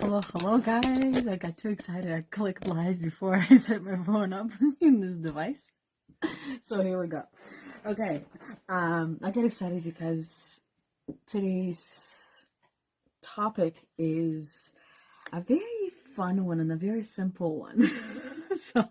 Hello, guys. I got too excited. I clicked live before I set my phone up in this device. So here we go. Okay. I get excited because today's topic is a very fun one and a very simple one. So,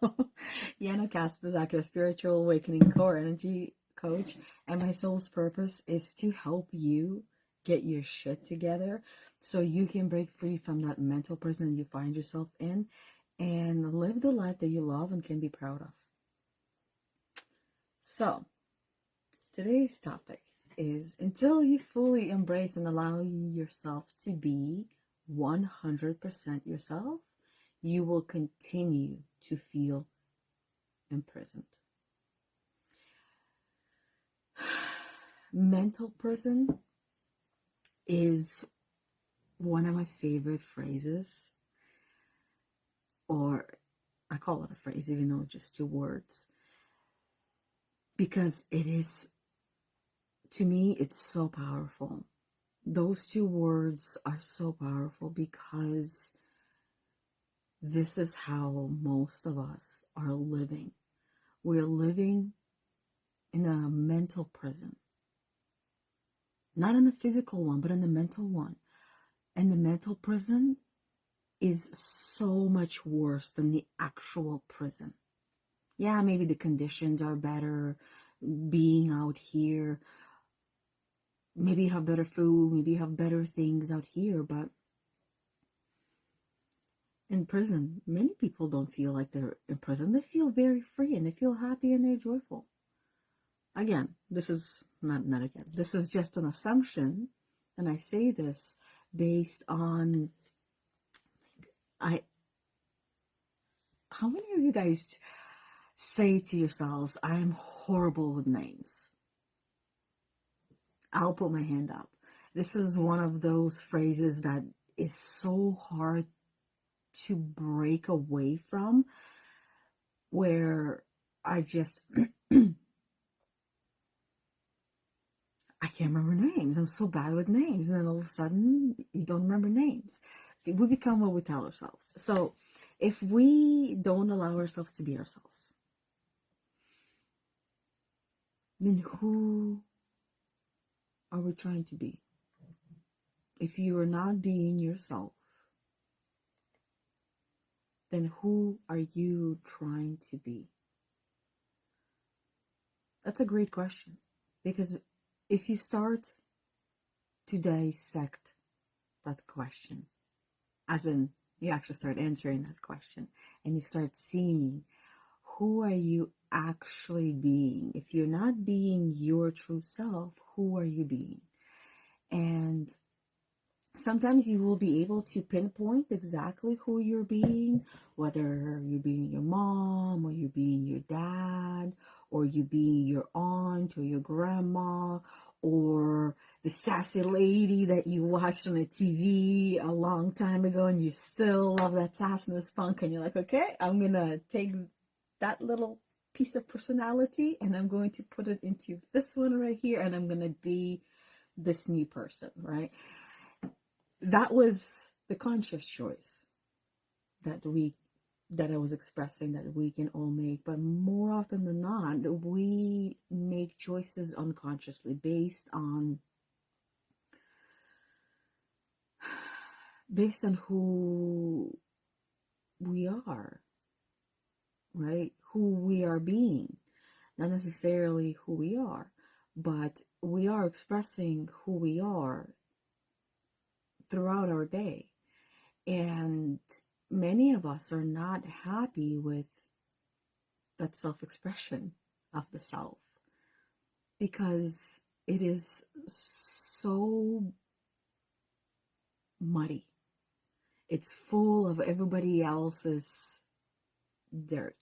Yana Kasperczak, your spiritual awakening core energy coach, and my soul's purpose is to help you get your shit together so you can break free from that mental prison you find yourself in and live the life that you love and can be proud of. So, today's topic is until you fully embrace and allow yourself to be 100% yourself, you will continue to feel imprisoned. Mental prison is one of my favorite phrases, or I call it a phrase even though it's just two words, because it is, to me, it's so powerful. Those two words are so powerful because this is how most of us are living. We're living in a mental prison. Not in a physical one, but in the mental one. And the mental prison is so much worse than the actual prison. Yeah, maybe the conditions are better being out here. Maybe you have better food, maybe you have better things out here, but in prison, many people don't feel like they're in prison. They feel very free and they feel happy and they're joyful. Again, this is not again. This is just an assumption, and I say this based on how many of you guys say to yourselves, I am horrible with names? I'll put my hand up. This is one of those phrases that is so hard to break away from, where I just I can't remember names. I'm so bad with names. And then all of a sudden, you don't remember names. We become what we tell ourselves. So if we don't allow ourselves to be ourselves, then who are we trying to be? If you are not being yourself, then who are you trying to be? That's a great question, because if you start to dissect that question, as in you actually start answering that question and you start seeing who are you actually being. If you're not being your true self, who are you being? And sometimes you will be able to pinpoint exactly who you're being, whether you're being your mom or you're being your dad, or you being your aunt or your grandma, or the sassy lady that you watched on the TV a long time ago and you still love that sassiness funk, and you're like, okay, I'm gonna take that little piece of personality and I'm going to put it into this one right here, and I'm gonna be this new person, right? That was the conscious choice that I was expressing that we can all make. But more often than not, we make choices unconsciously based on who we are, right? Who we are being, not necessarily who we are, but we are expressing who we are throughout our day. And many of us are not happy with that self-expression of the self because it is so muddy. It's full of everybody else's dirt.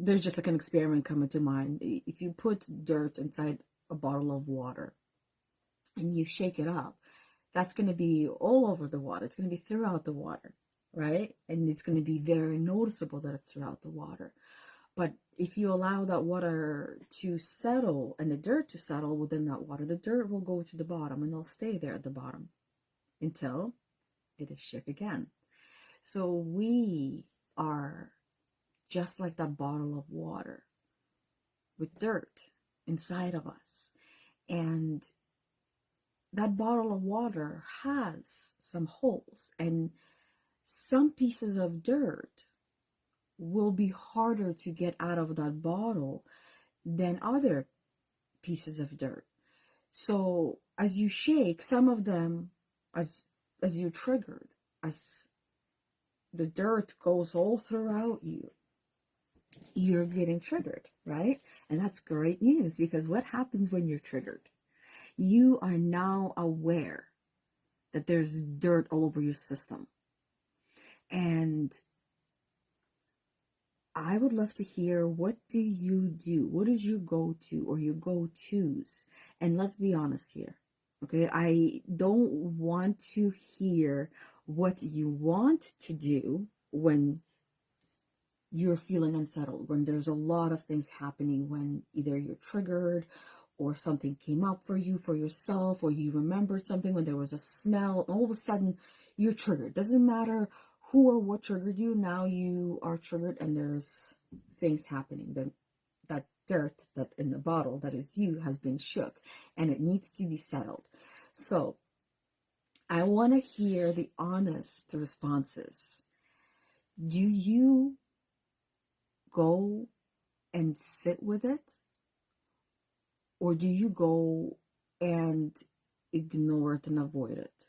There's just like an experiment coming to mind. If you put dirt inside a bottle of water and you shake it up, that's going to be all over the water. It's going to be throughout the water, right? And it's going to be very noticeable that it's throughout the water. But if you allow that water to settle and the dirt to settle within that water, the dirt will go to the bottom and it'll stay there at the bottom until it is shook again. So we are just like that bottle of water with dirt inside of us. And that bottle of water has some holes, and some pieces of dirt will be harder to get out of that bottle than other pieces of dirt. So as you shake, some of them, as you're triggered, as the dirt goes all throughout you, you're getting triggered, right? And that's great news, because what happens when you're triggered? You are now aware that there's dirt all over your system. And I would love to hear, what do you do? What is your go-to or your go-tos? And let's be honest here, okay? I don't want to hear what you want to do when you're feeling unsettled, when there's a lot of things happening, when either you're triggered or something came up for you, for yourself, or you remembered something, when there was a smell, and all of a sudden you're triggered. Doesn't matter who or what triggered you, now you are triggered and there's things happening. That dirt that in the bottle that is you has been shook and it needs to be settled. So I want to hear the honest responses. Do you go and sit with it? Or do you go and ignore it and avoid it?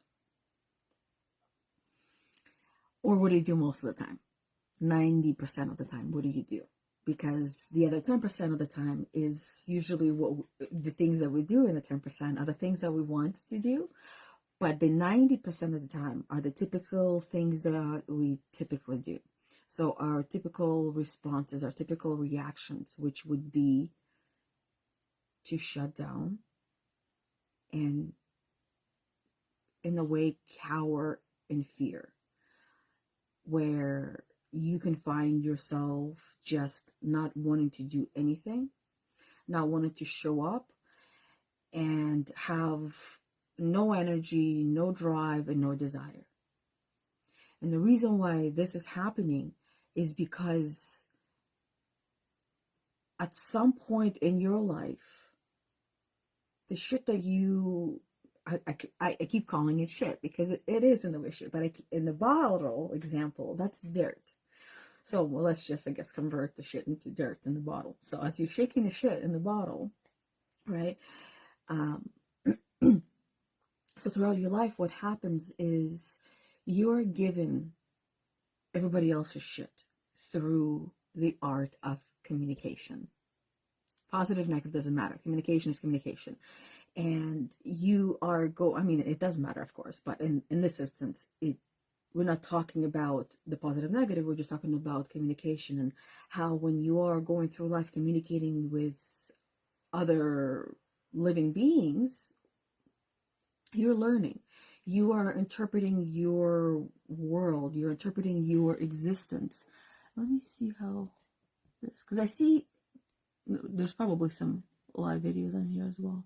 Or what do you do most of the time? 90% of the time, what do you do? Because the other 10% of the time is usually the things that we do in the 10% are the things that we want to do. But the 90% of the time are the typical things that we typically do. So our typical responses, our typical reactions, which would be to shut down and in a way cower in fear, where you can find yourself just not wanting to do anything, not wanting to show up, and have no energy, no drive, and no desire. And the reason why this is happening is because at some point in your life, the shit that I keep calling it shit because it is in the way shit, but in the bottle example, that's dirt. So let's just, I guess, convert the shit into dirt in the bottle. So as you're shaking the shit in the bottle, right? So throughout your life, what happens is you're given everybody else's shit through the art of communication. Positive, negative, doesn't matter. Communication is communication. And you are it does matter, of course, but in this instance, we're not talking about the positive, negative. We're just talking about communication and how when you are going through life communicating with other living beings, you're learning. You are interpreting your world. You're interpreting your existence. Let me see how this, because I see there's probably some live videos on here as well.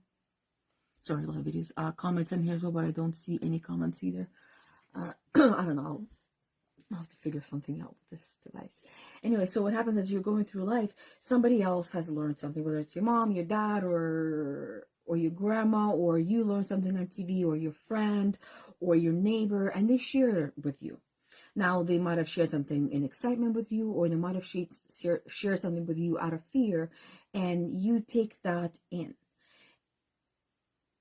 Sorry, live videos. Comments in here as well, but I don't see any comments either. I don't know. I'll have to figure something out with this device. Anyway, so what happens is you're going through life, somebody else has learned something, whether it's your mom, your dad, or your grandma, or you learn something on TV, or your friend, or your neighbor, and they share it with you. Now, they might have shared something in excitement with you, or they might have shared something with you out of fear, and you take that in.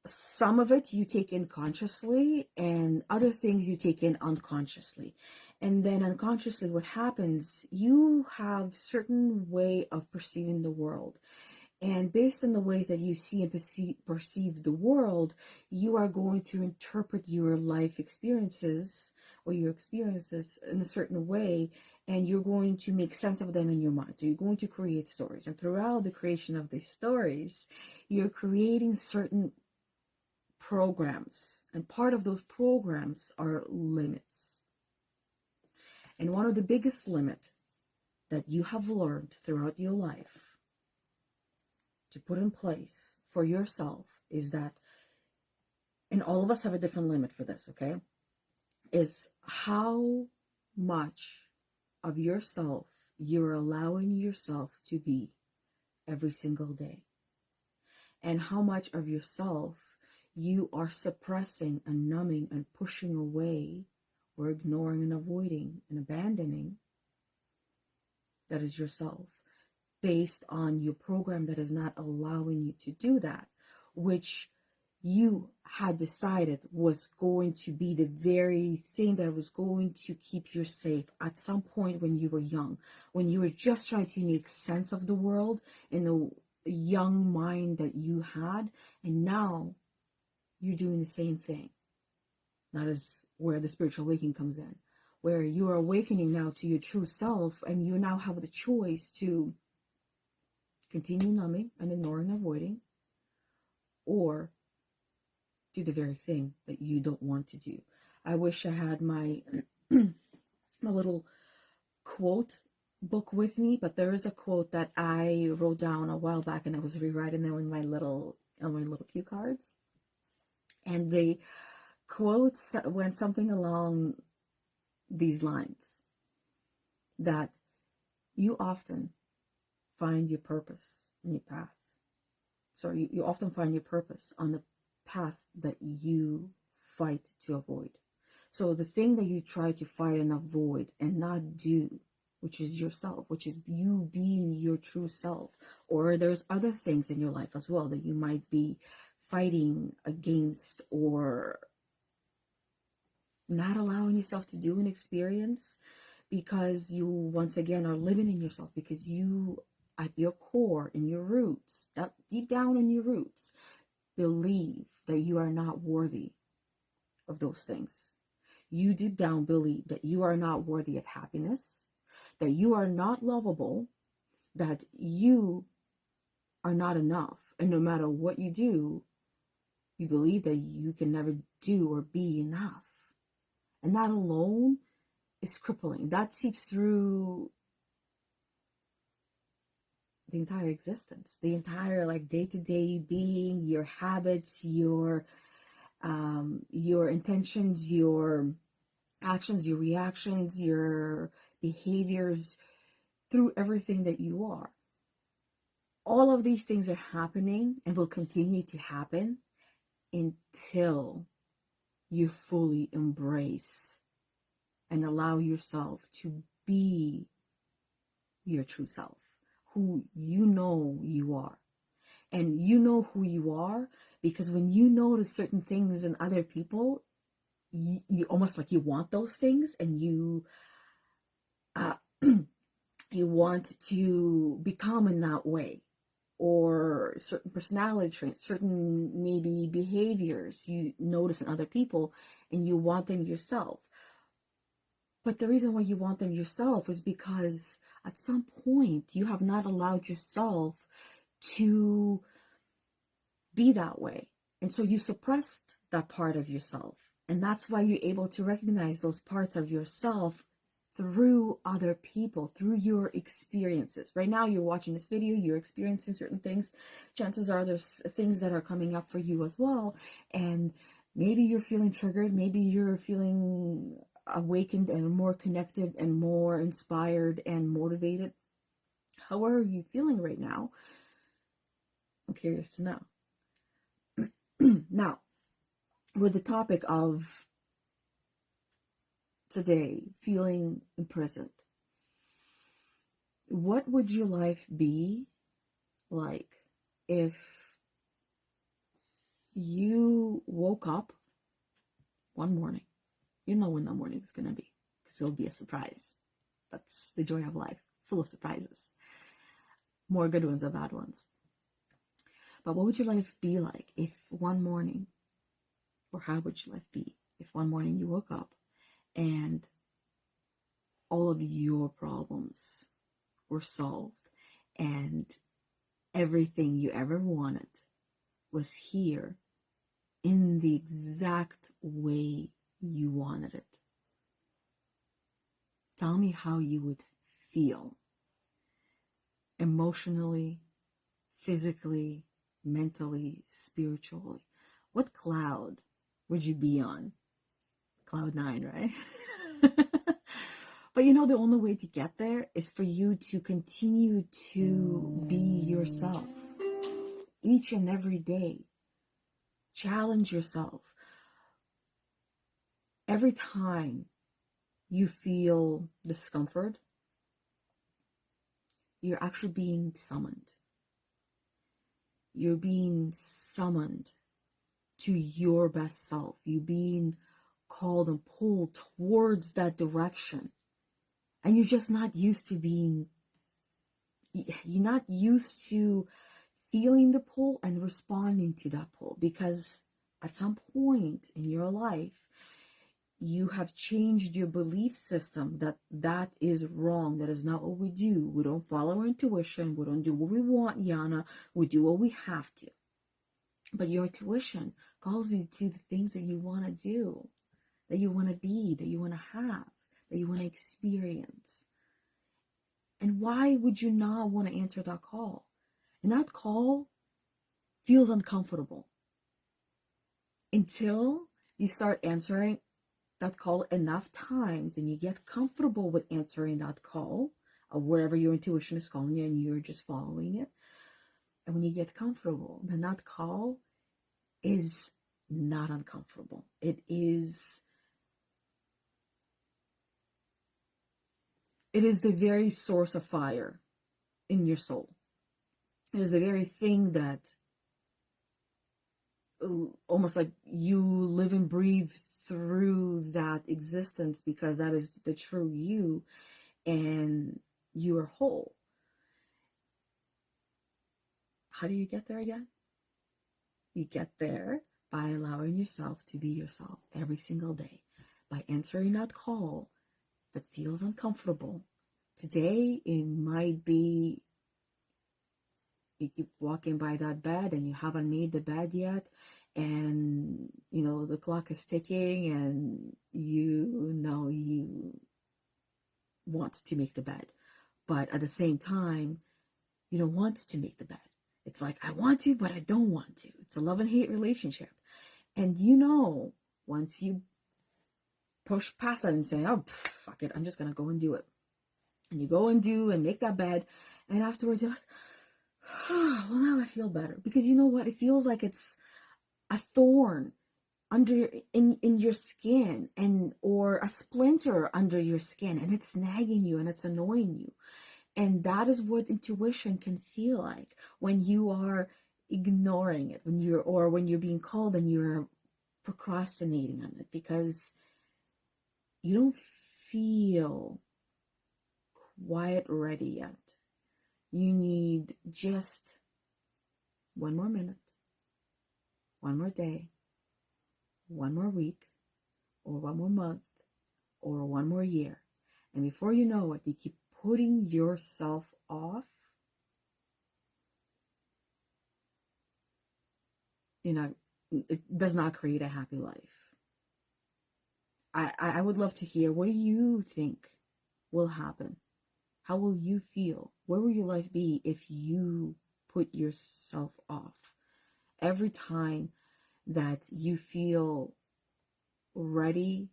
Some of it you take in consciously, and other things you take in unconsciously. And then unconsciously, what happens, you have certain way of perceiving the world. And based on the ways that you see and perceive the world, you are going to interpret your life experiences or your experiences in a certain way, and you're going to make sense of them in your mind. So you're going to create stories. And throughout the creation of these stories, you're creating certain programs. And part of those programs are limits. And one of the biggest limits that you have learned throughout your life to put in place for yourself is that, and all of us have a different limit for this, okay, is how much of yourself you're allowing yourself to be every single day, and how much of yourself you are suppressing and numbing and pushing away or ignoring and avoiding and abandoning. That is yourself, based on your program that is not allowing you to do that, which you had decided was going to be the very thing that was going to keep you safe at some point when you were young, when you were just trying to make sense of the world in the young mind that you had, and now you're doing the same thing. That is where the spiritual awakening comes in, where you are awakening now to your true self, and you now have the choice to continue numbing and ignoring and avoiding, or do the very thing that you don't want to do. I wish I had my my little quote book with me, but there is a quote that I wrote down a while back, and I was rewriting them in my little cue cards. And the quote went something along these lines: that you often find your purpose in your path. Sorry, you often find your purpose on the path that you fight to avoid. So the thing that you try to fight and avoid and not do, which is yourself, which is you being your true self, or there's other things in your life as well that you might be fighting against or not allowing yourself to do and experience, because you once again are limiting yourself, because you at your core, in your roots, that deep down in your roots, believe that you are not worthy of those things. You deep down believe that you are not worthy of happiness, that you are not lovable, that you are not enough, and no matter what you do, you believe that you can never do or be enough. And that alone is crippling. That seeps through the entire existence, the entire day-to-day being, your habits, your intentions, your actions, your reactions, your behaviors, through everything that you are. All of these things are happening and will continue to happen until you fully embrace and allow yourself to be your true self, who you know you are. And you know who you are because when you notice certain things in other people, you almost like you want those things, and you you want to become in that way, or certain personality traits, certain maybe behaviors you notice in other people, and you want them yourself. But the reason why you want them yourself is because at some point you have not allowed yourself to be that way. And so you suppressed that part of yourself. And that's why you're able to recognize those parts of yourself through other people, through your experiences. Right now you're watching this video, you're experiencing certain things. Chances are there's things that are coming up for you as well. And maybe you're feeling triggered, maybe you're feeling awakened and more connected and more inspired and motivated. How are you feeling right now? I'm curious to know. Now, with the topic of today, feeling imprisoned, what would your life be like if you woke up one morning? You know when that morning is going to be, because it'll be a surprise. That's the joy of life, full of surprises. More good ones than bad ones. But what would your life be like if one morning, or how would your life be if one morning you woke up and all of your problems were solved and everything you ever wanted was here in the exact way you wanted it? Tell me how you would feel. emotionally, physically, mentally, spiritually. What cloud would you be on? Cloud 9, right? But you know, the only way to get there is for you to continue to be yourself each and every day. Challenge yourself. Every time you feel discomfort, you're actually being summoned. You're being summoned to your best self. You're being called and pulled towards that direction. And you're just not used to you're not used to feeling the pull and responding to that pull, because at some point in your life, you have changed your belief system that is wrong. That is not what we do. We don't follow our intuition. We don't do what we want, Yana. We do what we have to. But your intuition calls you to the things that you want to do, that you want to be, that you want to have, that you want to experience. And why would you not want to answer that call? And that call feels uncomfortable until you start answering that call enough times and you get comfortable with answering that call of wherever your intuition is calling you and you're just following it. And when you get comfortable, then that call is not uncomfortable. It is the very source of fire in your soul. It is the very thing that almost like you live and breathe through that existence, because that is the true you, and you are whole. How do you get there again? You get there by allowing yourself to be yourself every single day, by answering that call that feels uncomfortable. Today, it might be you keep walking by that bed and you haven't made the bed yet, and you know the clock is ticking, and you know you want to make the bed, but at the same time you don't want to make the bed. It's like, I want to, but I don't want to. It's a love and hate relationship. And you know, once you push past that and say, oh, fuck it, I'm just gonna go and do it, and you go and do and make that bed, and afterwards you're like, oh, well, now I feel better. Because you know what? It feels like it's a thorn under in your skin, and or a splinter under your skin, and it's nagging you and it's annoying you. And that is what intuition can feel like when you are ignoring it, when you're being called and you're procrastinating on it because you don't feel quite ready yet. You need just one more minute, one more day, one more week, or one more month, or one more year. And before you know it, you keep putting yourself off. You know, it does not create a happy life. I would love to hear, what do you think will happen? How will you feel? Where will your life be if you put yourself off? Every time that you feel ready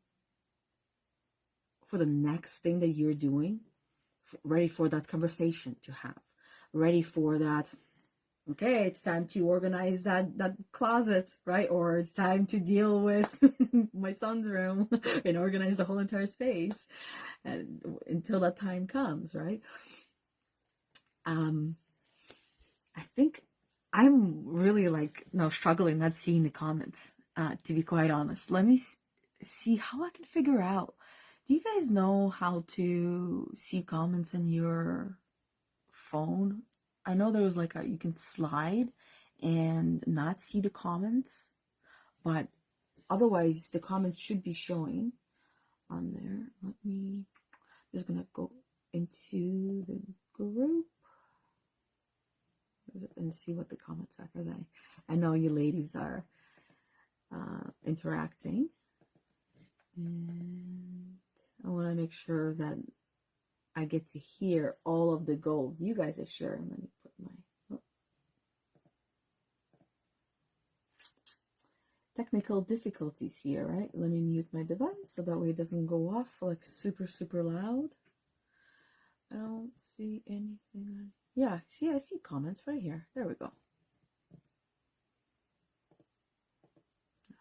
for the next thing that you're doing, ready for that conversation to have, ready for that, okay, it's time to organize that closet, right? Or it's time to deal with my son's room and organize the whole entire space, and until that time comes, right? I think I'm really struggling not seeing the comments, to be quite honest. Let me see how I can figure out. Do you guys know how to see comments in your phone? I know there was you can slide and not see the comments, but otherwise the comments should be showing on there. I'm just gonna go into the group and see what the comments are, because I know you ladies are interacting, and I want to make sure that I get to hear all of the gold you guys are sharing. Let me put my technical difficulties here, right? Let me mute my device so that way it doesn't go off like super, super loud. I don't see anything. Yeah, see, I see comments right here. There we go.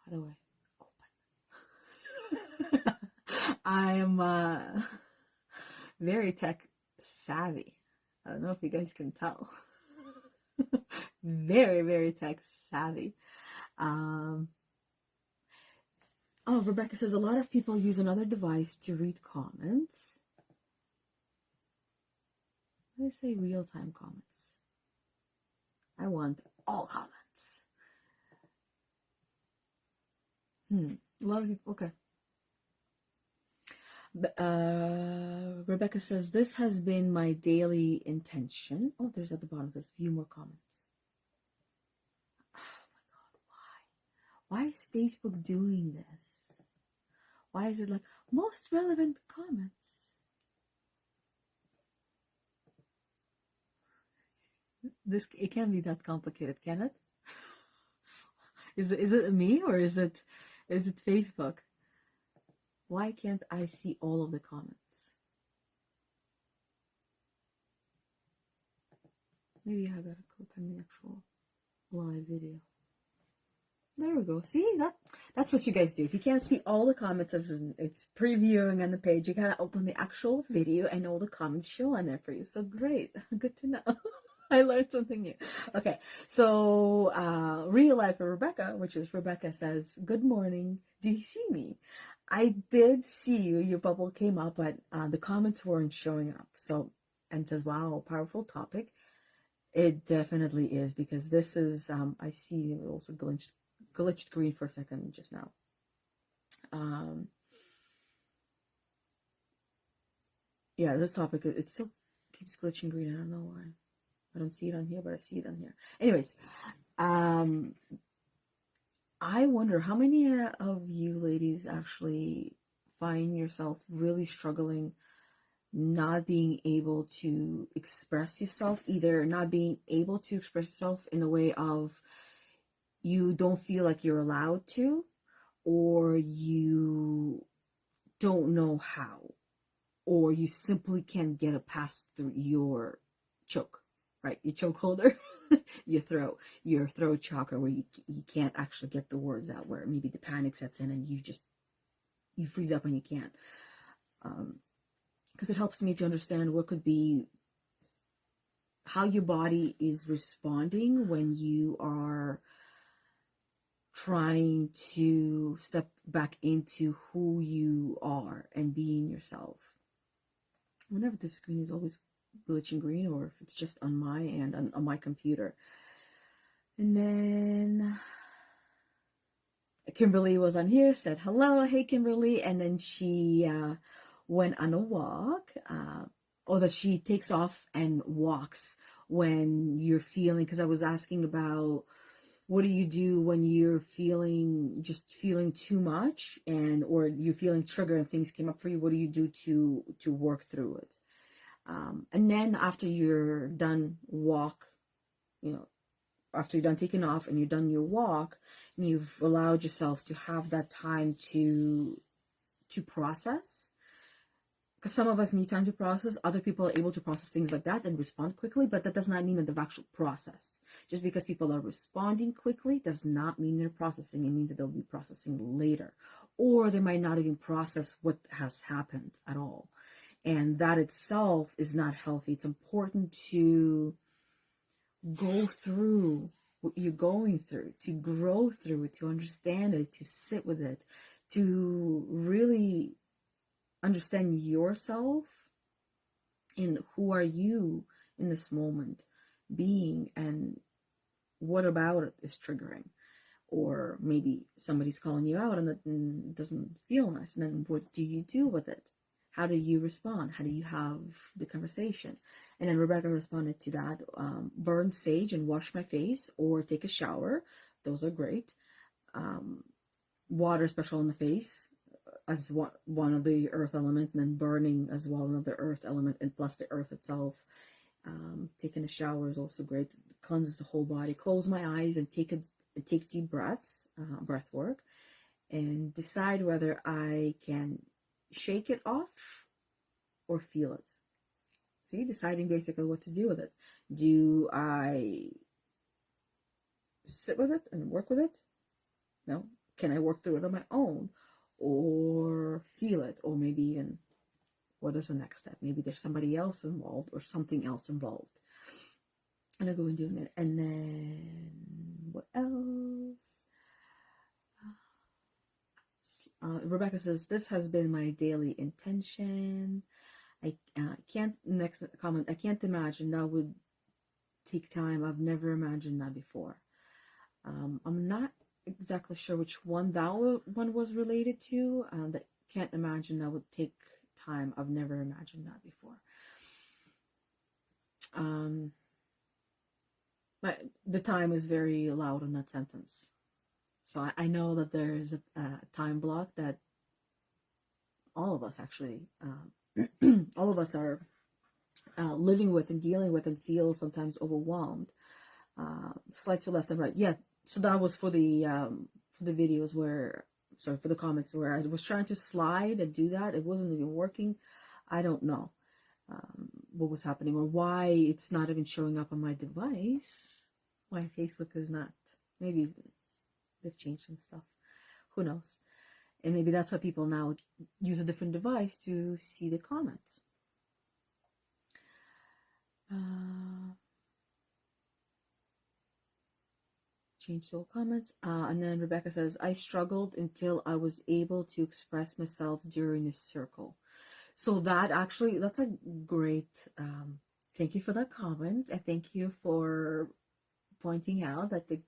How do I open? I am very tech savvy. I don't know if you guys can tell. Very, very tech savvy. Oh, Rebecca says a lot of people use another device to read comments. They say real-time comments. I want all comments. A lot of people, okay. Rebecca says, this has been my daily intention. Oh, there's at the bottom, there's a few more comments. Oh my God, why? Why is Facebook doing this? Why is it like, most relevant comments? It can't be that complicated, can it? Is it me or is it Facebook? Why can't I see all of the comments? Maybe I gotta click on the actual live video. There we go. See, that's what you guys do. If you can't see all the comments as it's previewing on the page, you gotta open the actual video and all the comments show on there for you. So great. Good to know. I learned something new. Okay, so real life for Rebecca, which is Rebecca says, good morning. Do you see me? I did see you. Your bubble came up, but the comments weren't showing up. So, and says, wow, powerful topic. It definitely is, because this is, I see it also glitched green for a second just now. Yeah, this topic, it still keeps glitching green. I don't know why. I don't see it on here, but I see it on here. Anyways, I wonder how many of you ladies actually find yourself really struggling, not being able to express yourself, either not being able to express yourself in the way of you don't feel like you're allowed to, or you don't know how, or you simply can't get a pass through your choke, right? Your choke holder, your throat chakra, where you can't actually get the words out, where maybe the panic sets in and you freeze up and you can't. Because it helps me to understand what could be, how your body is responding when you are trying to step back into who you are and being yourself. Whenever the screen is always glitching green, or if it's just on my end, on my computer. And then Kimberly was on here, said hello, hey Kimberly, and then she went on a walk, or that she takes off and walks when you're feeling, because I was asking about what do you do when you're feeling too much, and or you're feeling triggered and things came up for you. What do you do to work through it? And then after you're done after you're done taking off and you're done your walk, and you've allowed yourself to have that time to process. Because some of us need time to process. Other people are able to process things like that and respond quickly, but that does not mean that they've actually processed. Just because people are responding quickly does not mean they're processing. It means that they'll be processing later. Or they might not even process what has happened at all. And that itself is not healthy. It's important to go through what you're going through, to grow through it, to understand it, to sit with it, to really understand yourself and who are you in this moment being, and what about it is triggering. Or maybe somebody's calling you out and it doesn't feel nice, and then what do you do with it? How do you respond? How do you have the conversation? And then Rebecca responded to that, burn sage and wash my face, or take a shower. Those are great. Water, especially on the face, as one of the earth elements, and then burning as well another earth element, and plus the earth itself. Taking a shower is also great. It cleanses the whole body. Close my eyes and take deep breaths, breath work, and decide whether I can shake it off or feel it. See, deciding basically what to do with it. Do I sit with it and work with it? No. Can I work through it on my own, or feel it, or maybe even what is the next step? Maybe there's somebody else involved or something else involved. And I go and doing it. And then what else? Rebecca says, this has been my daily intention. I can't, next comment, I can't imagine that would take time. I've never imagined that before. I'm not exactly sure which one that one was related to. That can't imagine that would take time. I've never imagined that before. But the time is very loud in that sentence. So I know that there's a time block that all of us actually, all of us are living with and dealing with, and feel sometimes overwhelmed. Slide to left and right. Yeah. So that was for the videos where, sorry, for the comments where I was trying to slide and do that. It wasn't even working. I don't know what was happening, or why it's not even showing up on my device. Why Facebook is not. Maybe they've changed some stuff. Who knows? And maybe that's why people now use a different device to see the comments. Change to all comments. And then Rebecca says, I struggled until I was able to express myself during this circle. So that actually, that's a great, thank you for that comment. And thank you for pointing out that the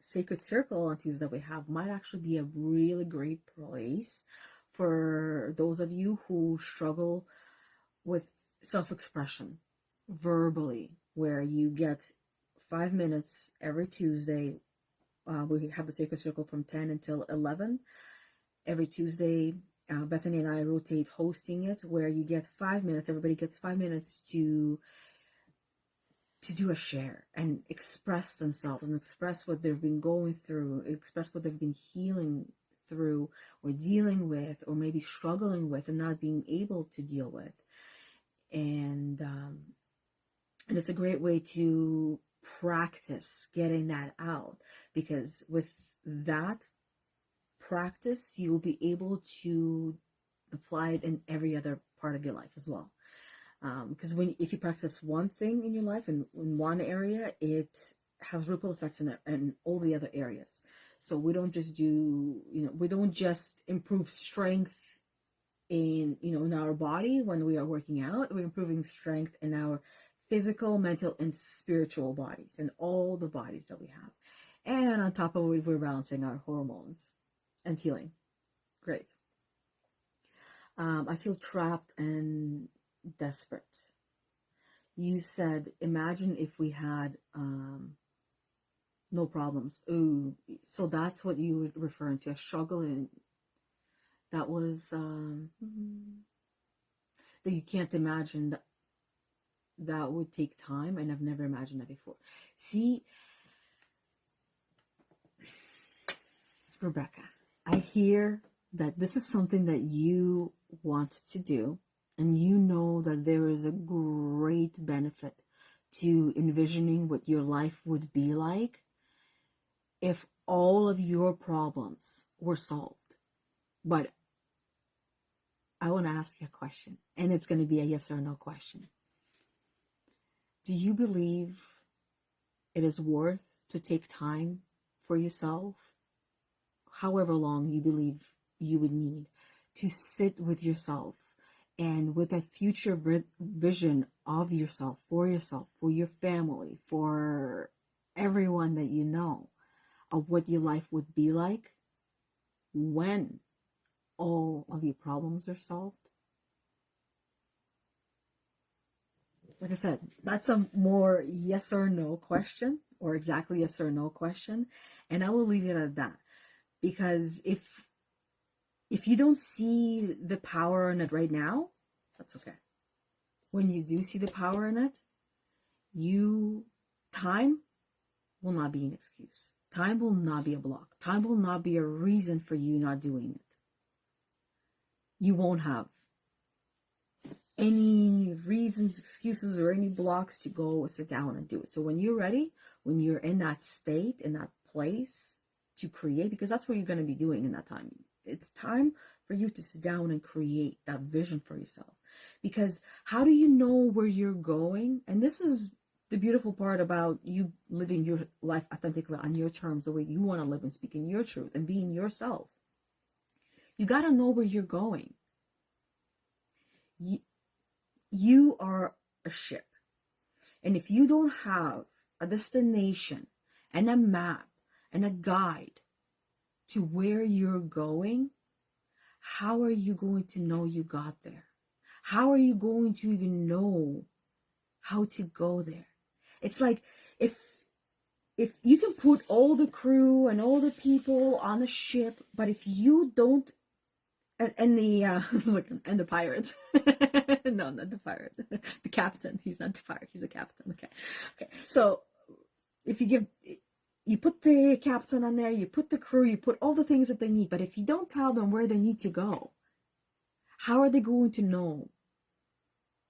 sacred circle on Tuesday that we have might actually be a really great place for those of you who struggle with self-expression verbally, where you get 5 minutes every Tuesday. We have the sacred circle from 10 until 11 every Tuesday. Bethany and I rotate hosting it, where you get 5 minutes. Everybody gets 5 minutes to do a share and express themselves and express what they've been going through, express what they've been healing through or dealing with, or maybe struggling with and not being able to deal with. And it's a great way to practice getting that out, because with that practice, you'll be able to apply it in every other part of your life as well. Because if you practice one thing in your life in one area, it has ripple effects in all the other areas. So we don't just do, we don't just improve strength in our body when we are working out. We're improving strength in our physical, mental, and spiritual bodies, and all the bodies that we have. And on top of it, we're balancing our hormones and healing. Great. I feel trapped and desperate. You said, imagine if we had no problems. Ooh, so that's what you were referring to, a struggle, and that was that you can't imagine that would take time, and I've never imagined that before. See, Rebecca, I hear that this is something that you want to do, and you know that there is a great benefit to envisioning what your life would be like if all of your problems were solved. But I want to ask you a question, and it's going to be a yes or no question. Do you believe it is worth to take time for yourself, however long you believe you would need, to sit with yourself and with a future vision of yourself, for your family, for everyone that you know, of what your life would be like when all of your problems are solved? Like I said, that's a more yes or no question, or exactly yes or no question. And I will leave it at that. Because if if you don't see the power in it right now, that's okay. When you do see the power in it, time will not be an excuse. Time will not be a block. Time will not be a reason for you not doing it. You won't have any reasons, excuses, or any blocks to go sit down and do it. So when you're ready, when you're in that state, in that place to create, because that's what you're going to be doing in that time. It's time for you to sit down and create that vision for yourself. Because how do you know where you're going? And this is the beautiful part about you living your life authentically on your terms, the way you want to live and speaking your truth and being yourself. You got to know where you're going. You are a ship. And if you don't have a destination and a map and a guide to where you're going, how are you going to know you got there? How are you going to even know how to go there? It's like if you can put all the crew and all the people on the ship, but if you don't, and the pirate, no, not the pirate, the captain. He's not the pirate. He's the captain. Okay. So if you put the captain on there, you put the crew, you put all the things that they need, but if you don't tell them where they need to go, how are they going to know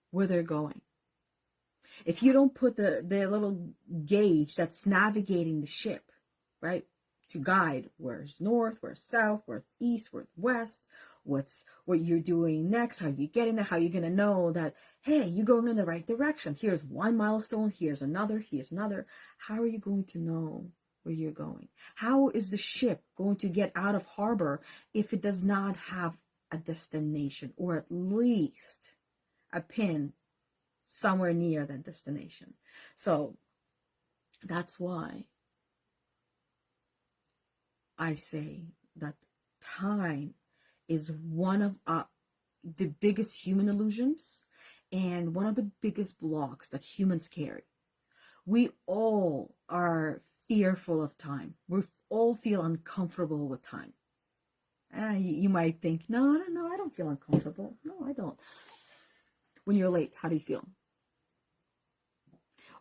where they're going? If you don't put the little gauge that's navigating the ship, right, to guide where's north, where's south, where's east, where's west, what you're doing next, how you getting there, how you're going to know that, hey, you're going in the right direction. Here's one milestone, here's another. How are you going to know where you're going? How is the ship going to get out of harbor if it does not have a destination, or at least a pin somewhere near that destination? So that's why I say that time is one of the biggest human illusions and one of the biggest blocks that humans carry. We all are fearful of time. We all feel uncomfortable with time. You might think, no, I don't feel uncomfortable. No, I don't. When you're late, how do you feel?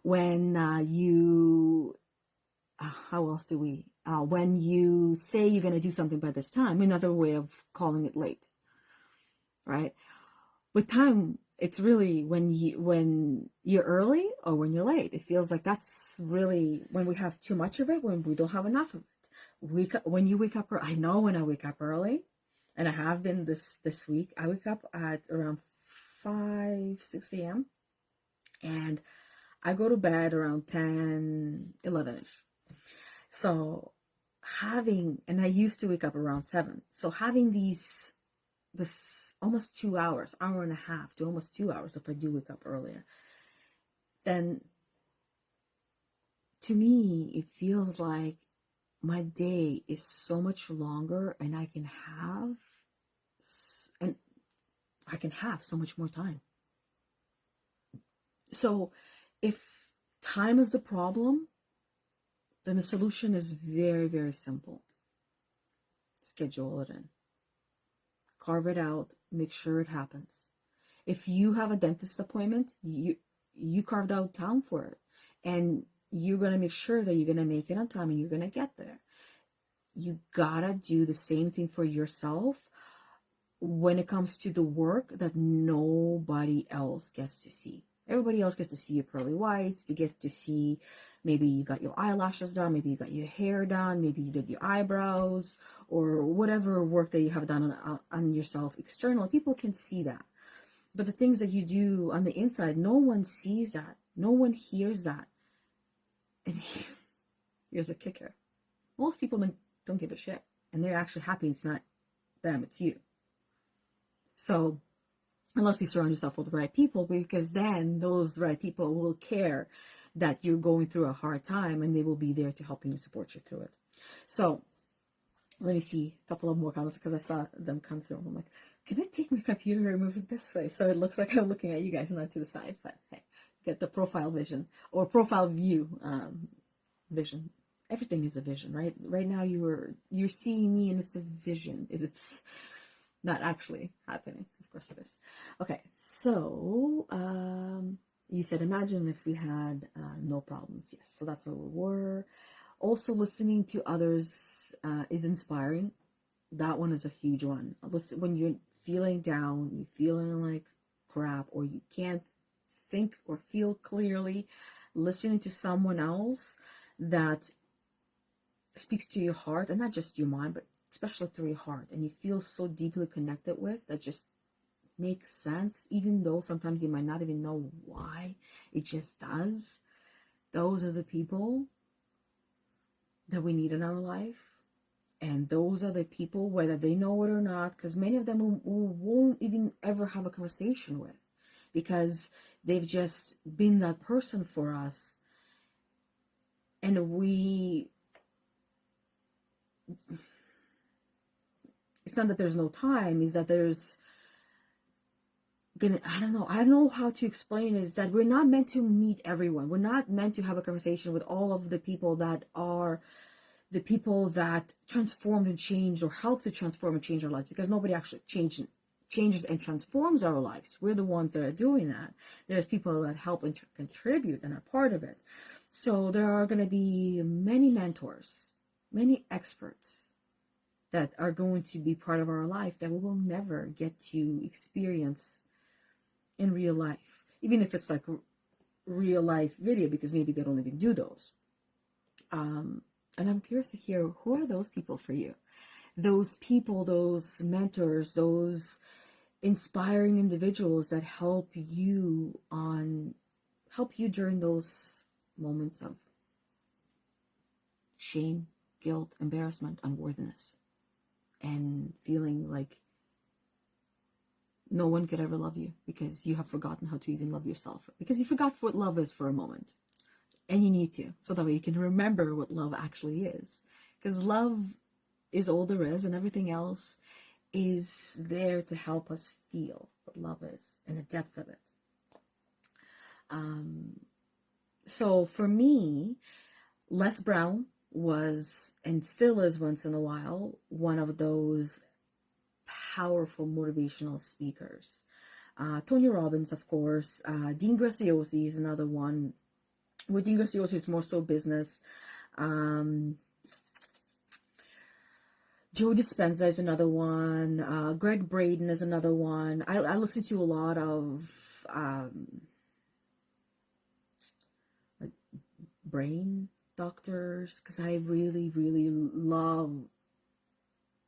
When how else do we? When you say you're going to do something by this time, another way of calling it late, right? With time, it's really when you're early or when you're late. It feels like that's really when we have too much of it, when we don't have enough of it. When you wake up, I know when I wake up early, and I have been this week. I wake up at around 6 a.m. and I go to bed around 10, 11ish. So and I used to wake up around 7. So having this almost 2 hours, hour and a half to almost 2 hours, if I do wake up earlier, then to me, it feels like my day is so much longer, and I can have so much more time. So if time is the problem, then the solution is very, very simple. Schedule it in. Carve it out. Make sure it happens. If you have a dentist appointment, you carved out time for it. And you're going to make sure that you're going to make it on time and you're going to get there. You got to do the same thing for yourself when it comes to the work that nobody else gets to see. Everybody else gets to see your pearly whites. They get to see maybe you got your eyelashes done, maybe you got your hair done, maybe you did your eyebrows, or whatever work that you have done on yourself externally. People can see that. But the things that you do on the inside, no one sees that. No one hears that. And here's a kicker. Most people don't give a shit. And they're actually happy it's not them, it's you. So unless you surround yourself with the right people, because then those right people will care that you're going through a hard time, and they will be there to help you and support you through it. So let me see a couple of more comments, because I saw them come through. I'm like, can I take my computer and move it this way so it looks like I'm looking at you guys, not to the side? But hey, get the profile vision or profile view vision. Everything is a vision, right? Right now you're seeing me, and it's a vision. not actually happening. Of course it is. Okay, so you said imagine if we had no problems. Yes, so that's where we were. Also, listening to others is inspiring. That one is a huge one. Listen, when you're feeling down, you're feeling like crap, or you can't think or feel clearly, listening to someone else that speaks to your heart, and not just your mind, but especially through your heart, and you feel so deeply connected with, that just makes sense, even though sometimes you might not even know why, it just does. Those are the people that we need in our life. And those are the people, whether they know it or not, because many of them we won't even ever have a conversation with, because they've just been that person for us. And it's not that there's no time, is that I don't know how to explain it, is that we're not meant to meet everyone. We're not meant to have a conversation with all of the people that are the people that transformed and changed, or helped to transform and change our lives, because nobody actually changes and transforms our lives. We're the ones that are doing that. There's people that help and contribute and are part of it. So there are going to be many mentors, many experts that are going to be part of our life that we will never get to experience in real life, even if it's like real life video, because maybe they don't even do those. And I'm curious to hear, who are those people for you? Those people, those mentors, those inspiring individuals that help you during those moments of shame, guilt, embarrassment, unworthiness, and feeling like no one could ever love you because you have forgotten how to even love yourself, because you forgot what love is for a moment. And you need to, so that way you can remember what love actually is. Because love is all there is, and everything else is there to help us feel what love is and the depth of it. So for me, Les Brown was, and still is once in a while, one of those powerful motivational speakers. Tony Robbins, of course. Dean Graziosi is another one. With Dean Graziosi, it's more so business. Joe Dispenza is another one. Greg Braden is another one. I listen to a lot of like brain doctors, because I really, really love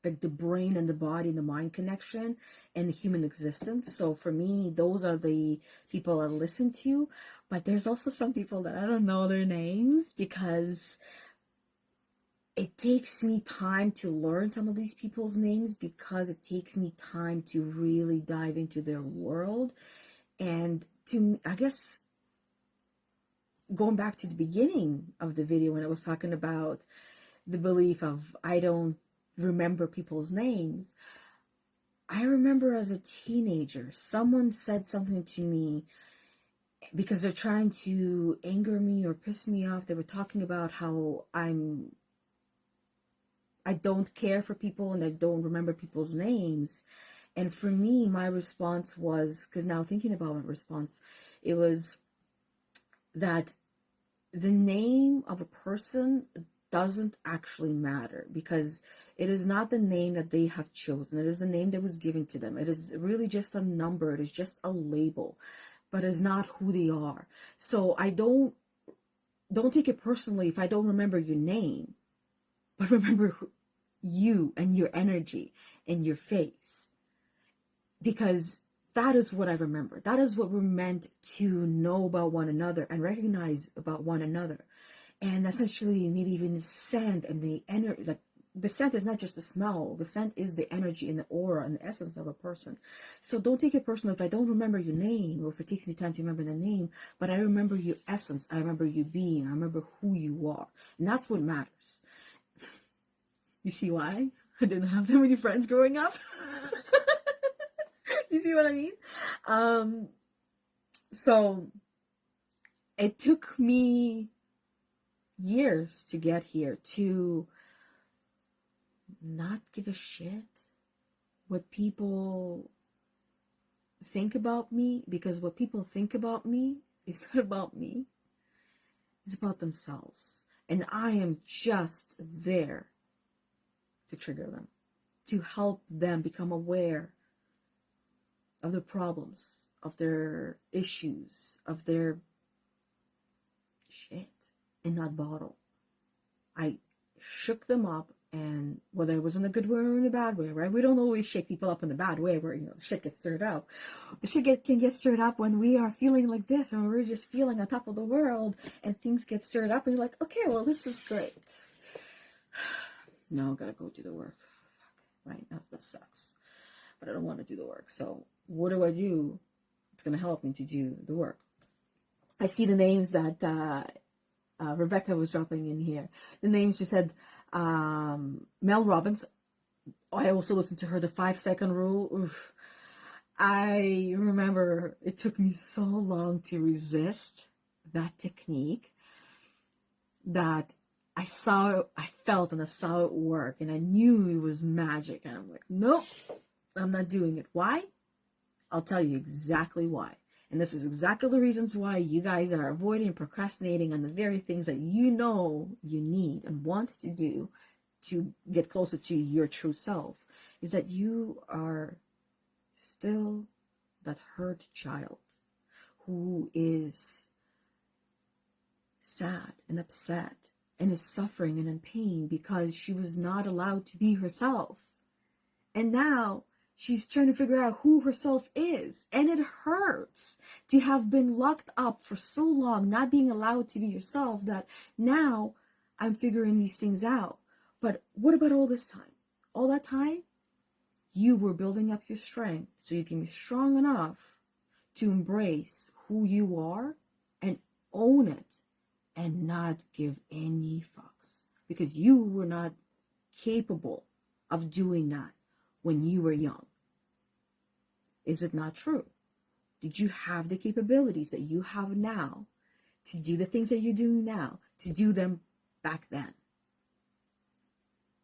like the brain and the body and the mind connection and the human existence. So for me, those are the people I listen to. But there's also some people that I don't know their names, because it takes me time to learn some of these people's names, because it takes me time to really dive into their world. And to, I guess, going back to the beginning of the video when I was talking about the belief of I don't remember people's names, I remember as a teenager, someone said something to me because they're trying to anger me or piss me off. They were talking about how I don't care for people and I don't remember people's names. And for me, my response was, because now thinking about my response, it was that the name of a person doesn't actually matter, because it is not the name that they have chosen. It is the name that was given to them. It is really just a number. It is just a label, but it's not who they are. So I don't take it personally if I don't remember your name, but remember you and your energy and your face, because that is what I remember. That is what we're meant to know about one another and recognize about one another. And essentially, maybe even the scent and the energy. Like, the scent is not just the smell. The scent is the energy and the aura and the essence of a person. So don't take it personal if I don't remember your name, or if it takes me time to remember the name, but I remember your essence. I remember you being. I remember who you are. And that's what matters. You see why I didn't have that many friends growing up? You see what I mean? So it took me years to get here, to not give a shit what people think about me, because what people think about me is not about me. It's about themselves. And I am just there to trigger them, to help them become aware of their problems, of their issues, of their shit, and not bottle. I shook them up, and whether it was in a good way or in a bad way, right? We don't always shake people up in a bad way where, the shit gets stirred up. The shit can get stirred up when we are feeling like this, and we're just feeling on top of the world, and things get stirred up, and you're like, okay, well, this is great. Now I gotta go do the work, right? That sucks. But I don't want to do the work. So what do I do? It's going to help me to do the work. I see the names that Rebecca was dropping in here. The names she said, Mel Robbins. I also listened to her, the 5-second rule. Oof. I remember it took me so long to resist that technique that I felt and I saw it work, and I knew it was magic. And I'm like, nope, I'm not doing it. Why? I'll tell you exactly why. And this is exactly the reasons why you guys are avoiding and procrastinating on the very things that you know you need and want to do to get closer to your true self, is that you are still that hurt child who is sad and upset and is suffering and in pain because she was not allowed to be herself. And now she's trying to figure out who herself is. And it hurts to have been locked up for so long, not being allowed to be yourself, that now I'm figuring these things out. But what about all this time? All that time, you were building up your strength so you can be strong enough to embrace who you are and own it and not give any fucks, because you were not capable of doing that when you were young. Is it not true? Did you have the capabilities that you have now to do the things that you're doing now, to do them back then?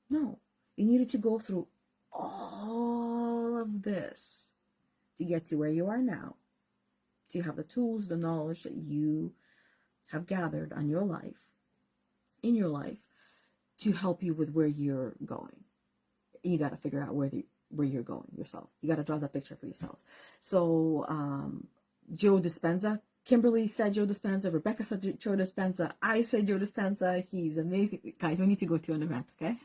No. You needed to go through all of this to get to where you are now, to have the tools, the knowledge that you have gathered in your life, to help you with where you're going. You got to figure out where you're going yourself. You got to draw that picture for yourself. So Joe Dispenza, Kimberly said Joe Dispenza, Rebecca said Joe Dispenza, I said Joe Dispenza. He's amazing. Guys, we need to go to an event, okay?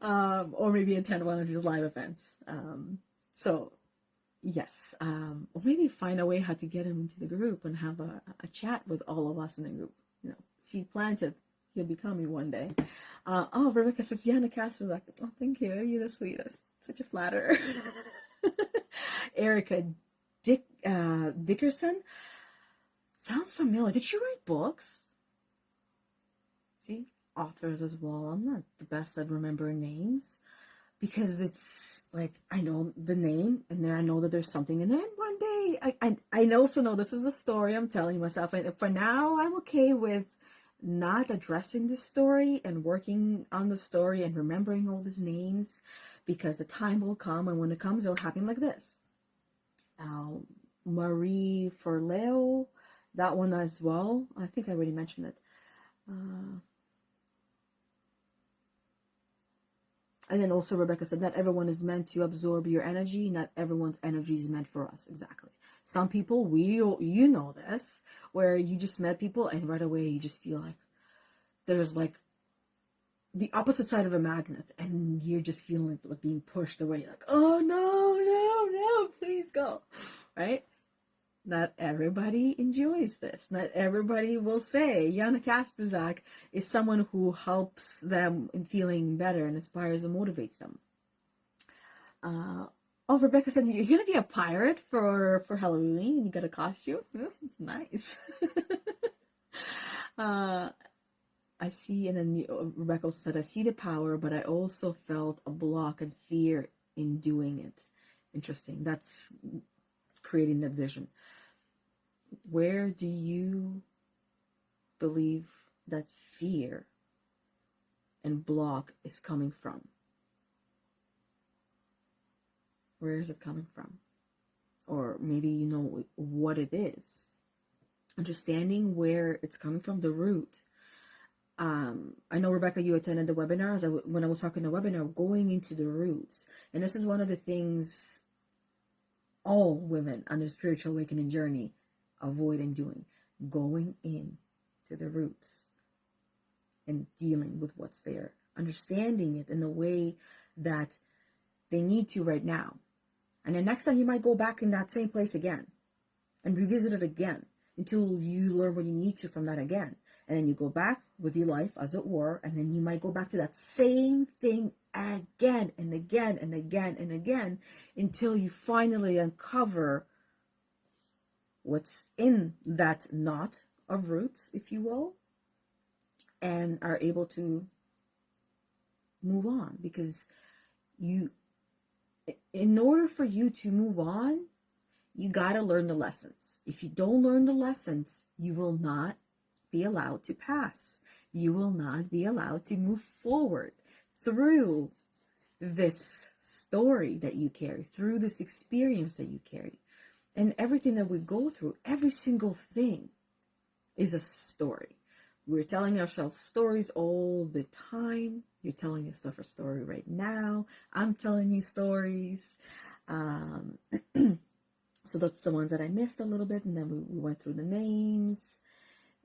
Or maybe attend one of his live events. So yes, or maybe find a way how to get him into the group and have a chat with all of us in the group. Seed planted. He'll be coming one day. Rebecca says, Yana Kasperczak. Oh, thank you. You're the sweetest. Such a flatterer. Erica Dickerson. Sounds familiar. Did she write books? See? Authors as well. I'm not the best at remembering names, because it's like, I know the name, and then I know that there's something in there. And one day, I also know this is a story I'm telling myself. And for now, I'm okay with not addressing this story and working on the story and remembering all these names, because the time will come, and when it comes, it'll happen like this. Marie Forleo, that one as well. I think I already mentioned it. And then also Rebecca said, not everyone is meant to absorb your energy. Not everyone's energy is meant for us. Exactly. Some people, you know this, where you just met people and right away you just feel like there's like the opposite side of a magnet, and you're just feeling like being pushed away. You're like, oh no, please go. Right? Not everybody enjoys this. Not everybody will say Yana Kasperczak is someone who helps them in feeling better and inspires and motivates them. Rebecca said, you're going to be a pirate for Halloween. You got a costume? Nice. I see, and then Rebecca also said, I see the power, but I also felt a block and fear in doing it. Interesting. That's creating that vision. Where do you believe that fear and block is coming from? Where is it coming from? Or maybe you know what it is. Understanding where it's coming from, the root. I know, Rebecca, you attended the webinars. When I was talking the webinar, going into the roots. And this is one of the things all women on their spiritual awakening journey avoid doing. Going in to the roots and dealing with what's there. Understanding it in the way that they need to right now. And then next time you might go back in that same place again and revisit it again until you learn what you need to from that again. And then you go back with your life, as it were, and then you might go back to that same thing again and again and again and again until you finally uncover what's in that knot of roots, if you will, and are able to move on. Because in order for you to move on, you got to learn the lessons. If you don't learn the lessons, you will not be allowed to pass. You will not be allowed to move forward through this story that you carry, through this experience that you carry. And everything that we go through, every single thing is a story. We're telling ourselves stories all the time. You're telling yourself a story right now. I'm telling you stories. So that's the ones that I missed a little bit. And then we went through the names.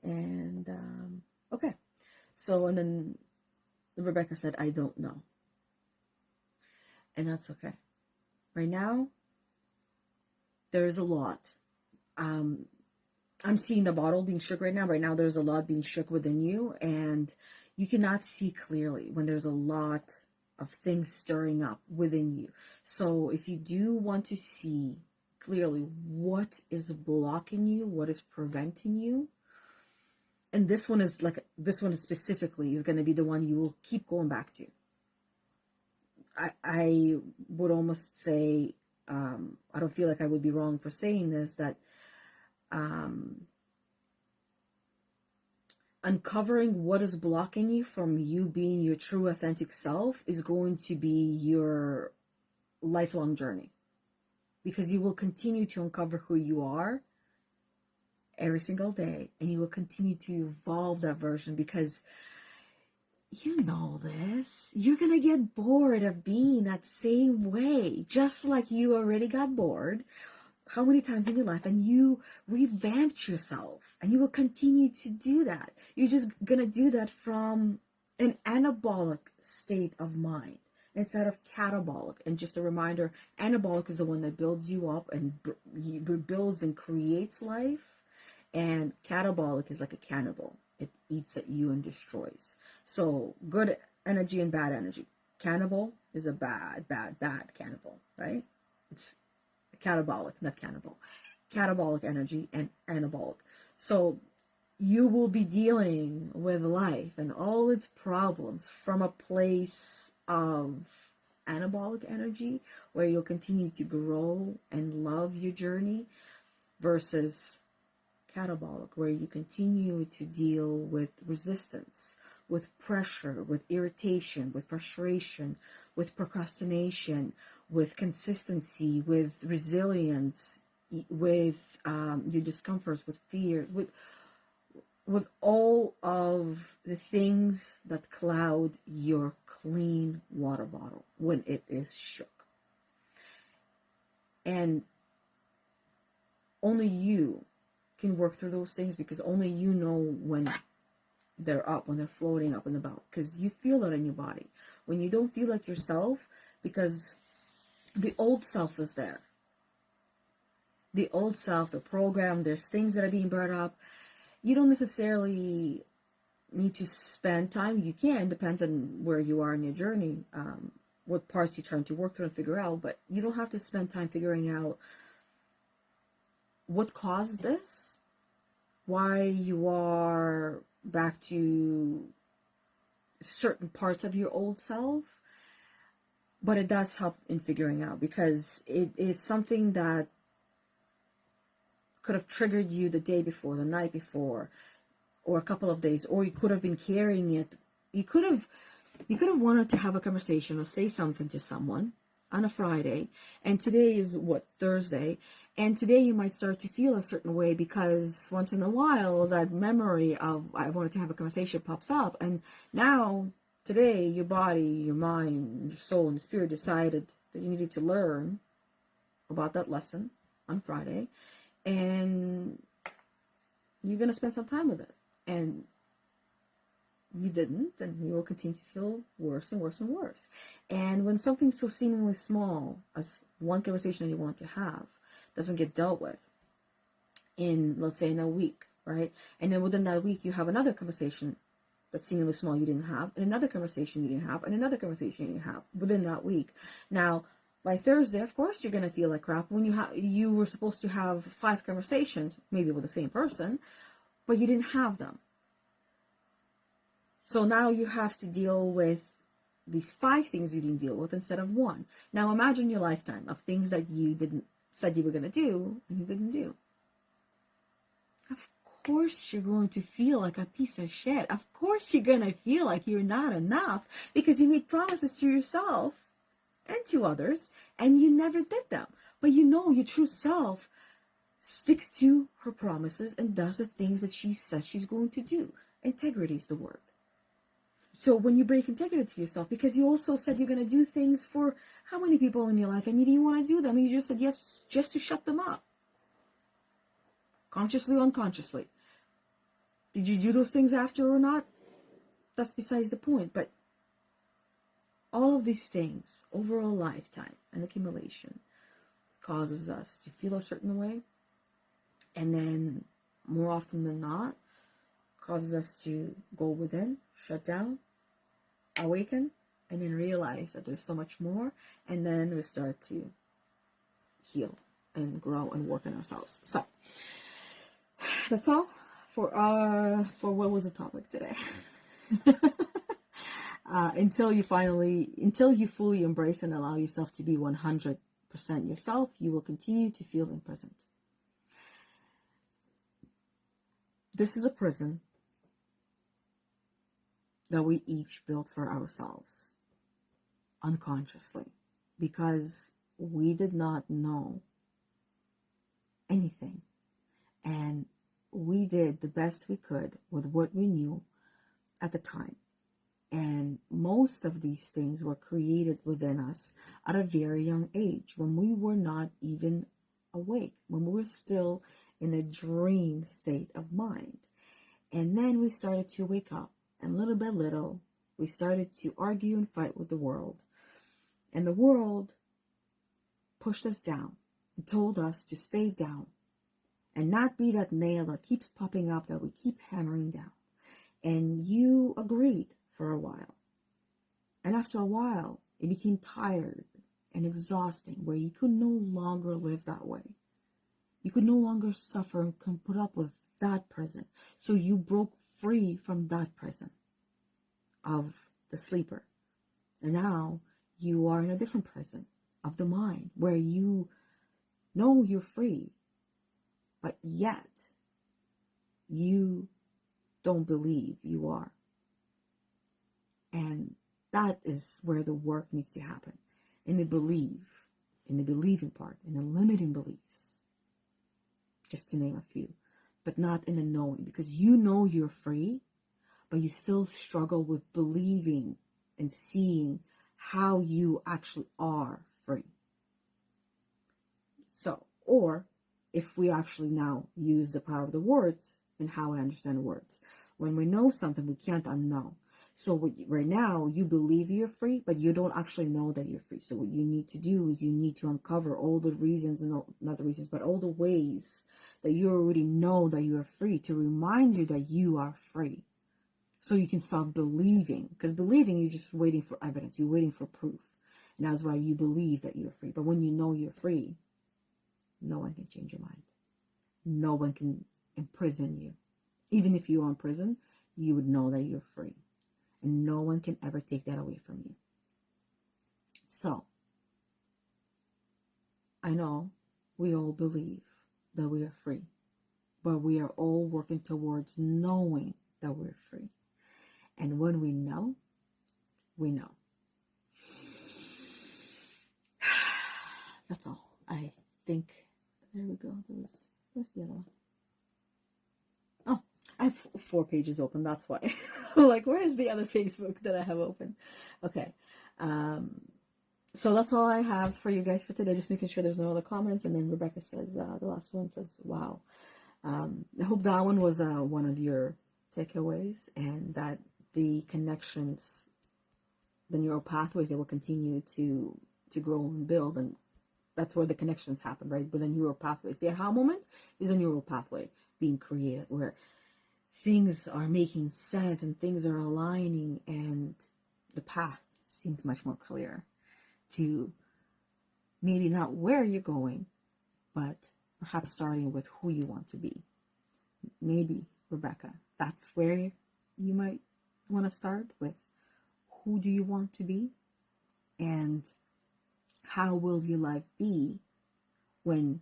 And, okay. So, and then Rebecca said, I don't know. And that's okay. Right now, there's a lot. I'm seeing the bottle being shook right now. Right now, there's a lot being shook within you. And you cannot see clearly when there's a lot of things stirring up within you. So if you do want to see clearly what is blocking you, what is preventing you, and this one is specifically is going to be the one you will keep going back to. I would almost say, I don't feel like I would be wrong for saying this, that uncovering what is blocking you from you being your true authentic self is going to be your lifelong journey. Because you will continue to uncover who you are every single day, and you will continue to evolve that version, because you know this. You're going to get bored of being that same way, just like you already got bored how many times in your life, and you revamped yourself, and you will continue to do that. You're just going to do that from an anabolic state of mind instead of catabolic. And just a reminder, anabolic is the one that builds you up and builds and creates life. And catabolic is like a cannibal. It eats at you and destroys. So good energy and bad energy. Cannibal is a bad cannibal, right? It's catabolic, not cannibal. Catabolic energy and anabolic. So you will be dealing with life and all its problems from a place of anabolic energy, where you'll continue to grow and love your journey, versus catabolic, where you continue to deal with resistance, with pressure, with irritation, with frustration, with procrastination, with consistency, with resilience, with your discomforts, with fears, with all of the things that cloud your clean water bottle when it is shook. And only you can work through those things, because only you know when they're up, when they're floating up and about, because you feel it in your body. When you don't feel like yourself, because the old self is there. The old self, the program, there's things that are being brought up. You don't necessarily need to spend time. You can, depends on where you are in your journey, what parts you're trying to work through and figure out, but you don't have to spend time figuring out what caused this, why you are back to certain parts of your old self. But it does help in figuring out, because it is something that could have triggered you the day before, the night before, or a couple of days, or you could have been carrying it. You could have wanted to have a conversation or say something to someone, on a Friday, and today is what, Thursday, and today you might start to feel a certain way because once in a while that memory of I wanted to have a conversation pops up, and now today your body, your mind, your soul, and your spirit decided that you needed to learn about that lesson on Friday, and you're going to spend some time with it, and you didn't, and you will continue to feel worse and worse and worse. And when something so seemingly small as one conversation that you want to have doesn't get dealt with in, let's say, in a week, right? And then within that week, you have another conversation that's seemingly small you didn't have, and another conversation you didn't have, and another conversation you have within that week. Now, by Thursday, of course, you're going to feel like crap when you were supposed to have 5 conversations, maybe with the same person, but you didn't have them. So now you have to deal with these 5 things you didn't deal with instead of 1. Now imagine your lifetime of things that you said you were going to do and you didn't do. Of course you're going to feel like a piece of shit. Of course you're going to feel like you're not enough because you made promises to yourself and to others and you never did them. But you know your true self sticks to her promises and does the things that she says she's going to do. Integrity is the word. So when you break integrity to yourself, because you also said you're going to do things for how many people in your life and you didn't want to do them, and you just said yes just to shut them up. Consciously or unconsciously. Did you do those things after or not? That's besides the point. But all of these things over a lifetime and accumulation causes us to feel a certain way, and then more often than not causes us to go within, shut down, awaken, and then realize that there's so much more, and then we start to heal and grow and work on ourselves. So that's all for what was the topic today. Until you fully embrace and allow yourself to be 100% yourself, you will continue to feel imprisoned. This is a prison that we each built for ourselves unconsciously because we did not know anything, and we did the best we could with what we knew at the time. And most of these things were created within us at a very young age, when we were not even awake, when we were still in a dream state of mind. And then we started to wake up, and little by little, we started to argue and fight with the world. And the world pushed us down and told us to stay down and not be that nail that keeps popping up, that we keep hammering down. And you agreed for a while. And after a while, it became tired and exhausting, where you could no longer live that way. You could no longer suffer and can put up with that prison. So you broke free from that prison of the sleeper. And now you are in a different prison of the mind, where you know you're free, but yet you don't believe you are. And that is where the work needs to happen. In the believing part, in the limiting beliefs, just to name a few, but not in the knowing, because you know you're free, but you still struggle with believing and seeing how you actually are free. So, or if we actually now use the power of the words and how I understand words, when we know something, we can't unknow. So right now, you believe you're free, but you don't actually know that you're free. So what you need to do is you need to uncover all the reasons, and not the reasons, but all the ways that you already know that you are free, to remind you that you are free. So you can stop believing. Because believing, you're just waiting for evidence. You're waiting for proof. And that's why you believe that you're free. But when you know you're free, no one can change your mind. No one can imprison you. Even if you are in prison, you would know that you're free. And no one can ever take that away from you. So, I know we all believe that we are free, but we are all working towards knowing that we're free. And when we know, we know. That's all. I think, there we go. Where's the other one? Oh, I have 4 pages open. That's why. Like, where is the other Facebook that I have open? Okay. So that's all I have for you guys for today. Just making sure there's no other comments. And then Rebecca says, the last one says, wow. I hope that one was one of your takeaways, and that the connections, the neural pathways, they will continue to grow and build, and that's where the connections happen, right? With the neural pathways. The aha moment is a neural pathway being created where things are making sense and things are aligning, and the path seems much more clear to maybe not where you're going, but perhaps starting with who you want to be. Maybe, Rebecca, that's where you might want to start with. Who do you want to be? And how will your life be when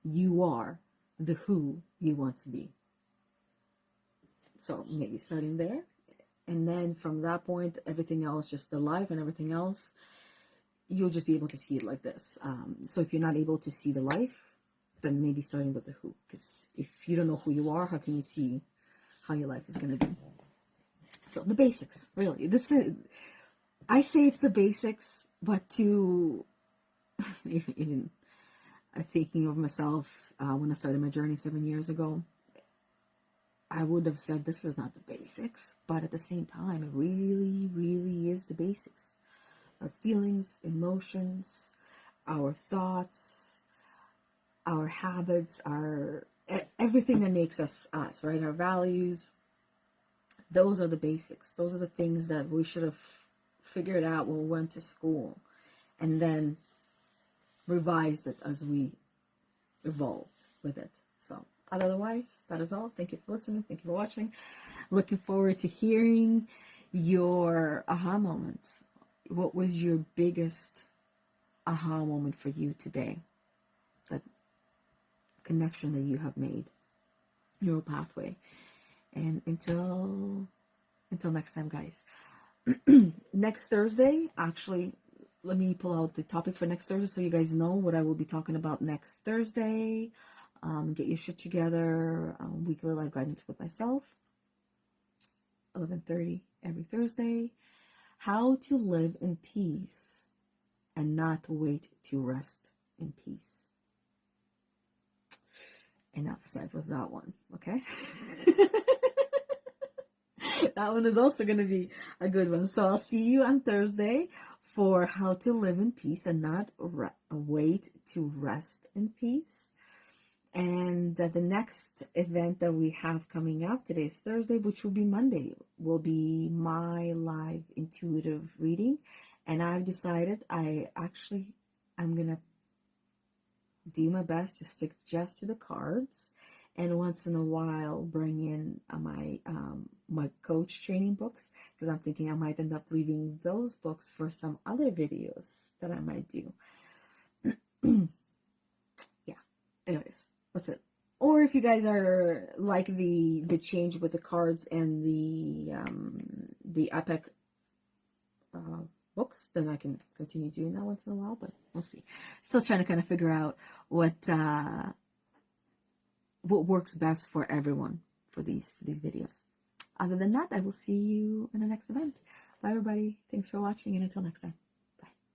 you are the who you want to be? So maybe starting there. And then from that point, everything else, just the life and everything else, you'll just be able to see it like this. So if you're not able to see the life, then maybe starting with the who. Because if you don't know who you are, how can you see how your life is going to be? So the basics, really. I say it's the basics, but to even thinking of myself when I started my journey 7 years ago, I would have said this is not the basics, but at the same time, it really, really is the basics. Our feelings, emotions, our thoughts, our habits, everything that makes us us, right? Our values, those are the basics. Those are the things that we should have figured out when we went to school, and then revised it as we evolved with it. So otherwise, that is all. Thank you for listening. Thank you for watching. Looking forward to hearing your aha moments. What was your biggest aha moment for you today? That connection that you have made, neural pathway. And until next time, guys. Next Thursday, actually, let me pull out the topic for next Thursday so you guys know what I will be talking about next Thursday. Get your shit together. Weekly live guidance with myself. 11:30 every Thursday. How to live in peace and not wait to rest in peace. Enough said with that one, okay? That one is also going to be a good one. So I'll see you on Thursday for how to live in peace and not wait to rest in peace. And the next event that we have coming up, today is Thursday, which will be Monday, will be my live intuitive reading. And I've decided I'm going to do my best to stick just to the cards, and once in a while bring in my coach training books, because I'm thinking I might end up leaving those books for some other videos that I might do. Yeah, anyways, that's it. Or if you guys are like the change with the cards and the epic books, then I can continue doing that once in a while, but we'll see. Still trying to kind of figure out what works best for everyone for these videos. Other than that, I will see you in the next event. Bye, everybody. Thanks for watching, and until next time.